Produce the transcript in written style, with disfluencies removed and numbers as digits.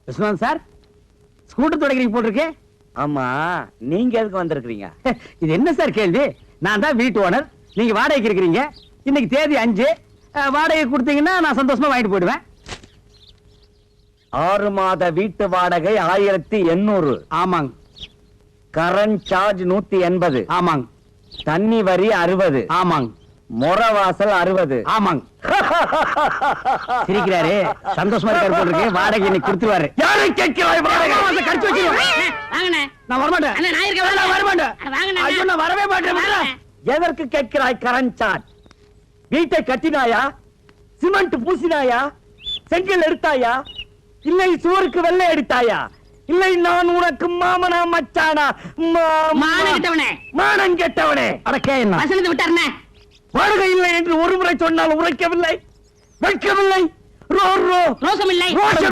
Viswanath sir, scooter துடைக்கிறீங்க போட்டிருக்கு. ஆமா, நீங்க எதுக்கு வந்திருக்கீங்க? இது என்ன சார் கேள்வி? நான் தான் வீட்டு ஓனர், நீங்க வாடகைக்கு இருக்கிறீங்க. இன்னைக்கு தேதி 5. வாடகை கொடுத்தீங்கன்னா நான் சந்தோஷமா வாங்கிட்டு போயிடுவேன். 6 மாத வீட்டு வாடகை 1800. ஆமாங்க. Current charge 180. ஆமாங்க. தண்ணி வரி 60. ஆமாங்க. முறவாசல் 60. ஆமாங்க. சிரிக்கிறாரு, சந்தோஷமா இருக்காரு போட்டிருக்கு. வாடகை இன்னைக்கு கொடுத்துருவாரு. யாரை கேட்கிறாய் வாடகை? கடிச்சு வச்சிருவேன். நான் வரமாட்டேன். ஐயோ, நான் வரவே மாட்டேன். எதற்கு கேட்கிறாய் கரண்ட் சார்ஜ்? வீட்டை கட்டினாயா? சிமெண்ட் பூசினாயா? செங்கல் எடுத்தாயா? இல்லை சுவருக்கு வெள்ளை அடித்தாயா? இல்லை நான் உனக்கு மாமனா மச்சானா? மானம் கெட்டவனே. அடக்கே என்ன விட்டாருண்ணே. வாடகை இல்லை என்று ஒரு முறை சொன்னால் உரைக்கவில்லை, வைக்கவில்லை. ரோசம் இல்லை.